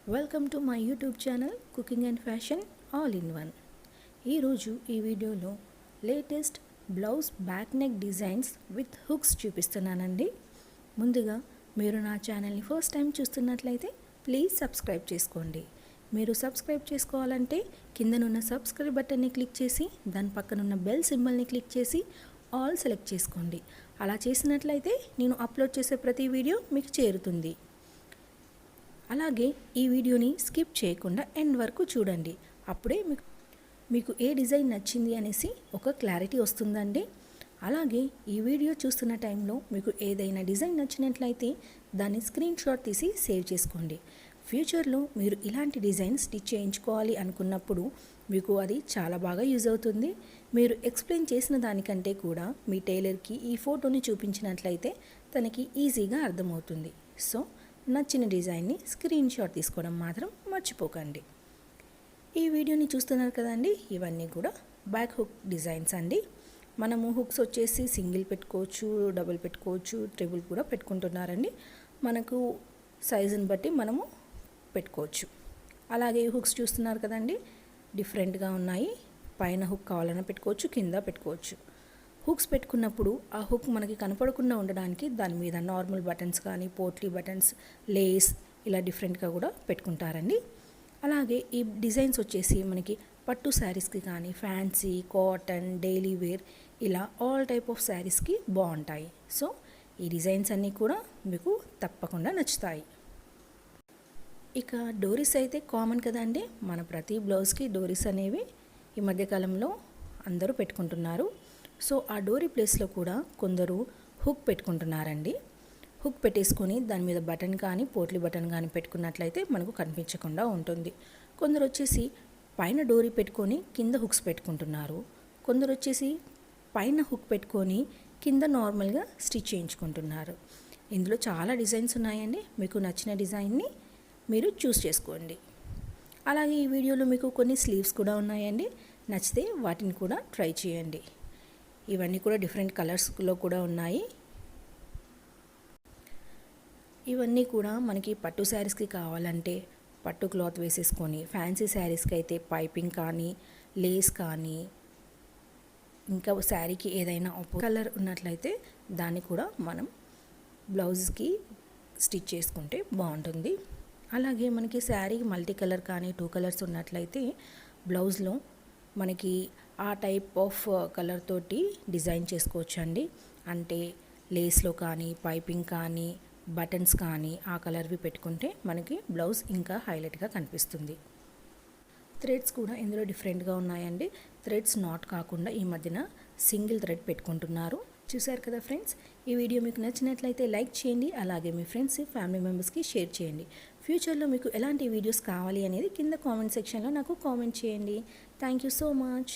Welcome to my YouTube channel cooking and fashion all in one. ఈరోజు ఈ వీడియోలో latest blouse back neck designs with hooks చూపిస్తున్నానండి. ముందుగా మీరు నా ఛానల్ని ఫస్ట్ టైం చూస్తున్నట్లయితే ప్లీజ్ సబ్స్క్రైబ్ చేసుకోండి. మీరు సబ్స్క్రైబ్ చేసుకోవాలంటే కిందనున్న సబ్స్క్రైబ్ బటన్ని క్లిక్ చేసి దాని పక్కనున్న బెల్ సింబల్ని క్లిక్ చేసి ఆల్ సెలెక్ట్ చేసుకోండి. అలా చేసినట్లయితే నేను అప్లోడ్ చేసే ప్రతి వీడియో మీకు చేరుతుంది. అలాగే ఈ వీడియోని స్కిప్ చేయకుండా ఎండ్ వరకు చూడండి. అప్పుడే మీకు ఏ డిజైన్ నచ్చింది అనేసి ఒక క్లారిటీ వస్తుందండి. అలాగే ఈ వీడియో చూస్తున్న టైంలో మీకు ఏదైనా డిజైన్ నచ్చినట్లయితే దాన్ని స్క్రీన్ షాట్ తీసి సేవ్ చేసుకోండి. ఫ్యూచర్లో మీరు ఇలాంటి డిజైన్ స్టిచ్ చేయించుకోవాలి అనుకున్నప్పుడు మీకు అది చాలా బాగా యూజ్ అవుతుంది. మీరు ఎక్స్ప్లెయిన్ చేసిన దానికంటే కూడా మీ టైలర్కి ఈ ఫోటోని చూపించినట్లయితే తనకి ఈజీగా అర్థమవుతుంది. సో నచ్చిన డిజైన్ని స్క్రీన్ షాట్ తీసుకోవడం మాత్రం మర్చిపోకండి. ఈ వీడియోని చూస్తున్నారు కదండి, ఇవన్నీ కూడా బ్యాక్ హుక్ డిజైన్స్ అండి. మనము హుక్స్ వచ్చేసి సింగిల్ పెట్టుకోవచ్చు, డబుల్ పెట్టుకోవచ్చు, ట్రిపుల్ కూడా పెట్టుకుంటున్నారండి. మనకు సైజుని బట్టి మనము పెట్టుకోవచ్చు. అలాగే ఈ హుక్స్ చూస్తున్నారు కదండి, డిఫరెంట్గా ఉన్నాయి. పైన హుక్ కావాలన్నా పెట్టుకోవచ్చు, కింద పెట్టుకోవచ్చు. హుక్స్ పెట్టుకున్నప్పుడు ఆ హుక్ మనకి కనపడకుండా ఉండడానికి దాని మీద నార్మల్ బటన్స్ కానీ, పోట్లీ బటన్స్, లేస్ ఇలా డిఫరెంట్గా కూడా పెట్టుకుంటారండి. అలాగే ఈ డిజైన్స్ వచ్చేసి మనకి పట్టు శారీస్కి కానీ, ఫ్యాన్సీ, కాటన్, డైలీ వేర్ ఇలా ఆల్ టైప్ ఆఫ్ శారీస్కి బాగుంటాయి. సో ఈ డిజైన్స్ అన్నీ కూడా మీకు తప్పకుండా నచ్చుతాయి. ఇక డోరీస్ అయితే కామన్ కదండి, మన ప్రతి బ్లౌజ్కి డోరీస్ అనేవి ఈ మధ్యకాలంలో అందరూ పెట్టుకుంటున్నారు. సో ఆ డోరీ ప్లేస్లో కూడా కొందరు హుక్ పెట్టుకుంటున్నారండి. హుక్ పెట్టేసుకొని దాని మీద బటన్ కానీ, పోట్లీ బటన్ కానీ పెట్టుకున్నట్లయితే మనకు కనిపించకుండా ఉంటుంది. కొందరు వచ్చేసి పైన డోరీ పెట్టుకొని కింద హుక్స్ పెట్టుకుంటున్నారు. కొందరు వచ్చేసి పైన హుక్ పెట్టుకొని కింద నార్మల్గా స్టిచ్ చేయించుకుంటున్నారు. ఇందులో చాలా డిజైన్స్ ఉన్నాయండి. మీకు నచ్చిన డిజైన్ని మీరు చూస్ చేసుకోండి. అలాగే ఈ వీడియోలో మీకు కొన్ని స్లీవ్స్ కూడా ఉన్నాయండి. నచ్చితే వాటిని కూడా ట్రై చేయండి. ఇవన్నీ కూడా డిఫరెంట్ కలర్స్లో కూడా ఉన్నాయి. ఇవన్నీ కూడా మనకి పట్టు శారీస్కి కావాలంటే పట్టు క్లాత్ వేసేసుకొని, ఫ్యాన్సీ శారీస్కి అయితే పైపింగ్ కానీ, లేస్ కానీ, ఇంకా శారీకి ఏదైనా కలర్ ఉన్నట్లయితే దాన్ని కూడా మనం బ్లౌజ్కి స్టిచ్ చేసుకుంటే బాగుంటుంది. అలాగే మనకి శారీకి మల్టీ కలర్ కానీ 2 కలర్స్ ఉన్నట్లయితే బ్లౌజ్లో మనకి ఆ టైప్ ఆఫ్ కలర్ తోటి డిజైన్ చేసుకోవచ్చండి. అంటే లేస్లో కానీ, పైపింగ్ కానీ, బటన్స్ కానీ ఆ కలర్వి పెట్టుకుంటే మనకి బ్లౌజ్ ఇంకా హైలైట్గా కనిపిస్తుంది. థ్రెడ్స్ కూడా ఇందులో డిఫరెంట్గా ఉన్నాయండి. థ్రెడ్స్ నాట్ కాకుండా ఈ మధ్యన సింగిల్ థ్రెడ్ పెట్టుకుంటున్నారు. చూసారు కదా ఫ్రెండ్స్, ఈ వీడియో మీకు నచ్చినట్లయితే లైక్ చేయండి. అలాగే మీ ఫ్రెండ్స్, ఫ్యామిలీ మెంబర్స్కి షేర్ చేయండి. ఫ్యూచర్లో మీకు ఎలాంటి వీడియోస్ కావాలి అనేది కింద కామెంట్ సెక్షన్లో నాకు కామెంట్ చేయండి. Thank you so much.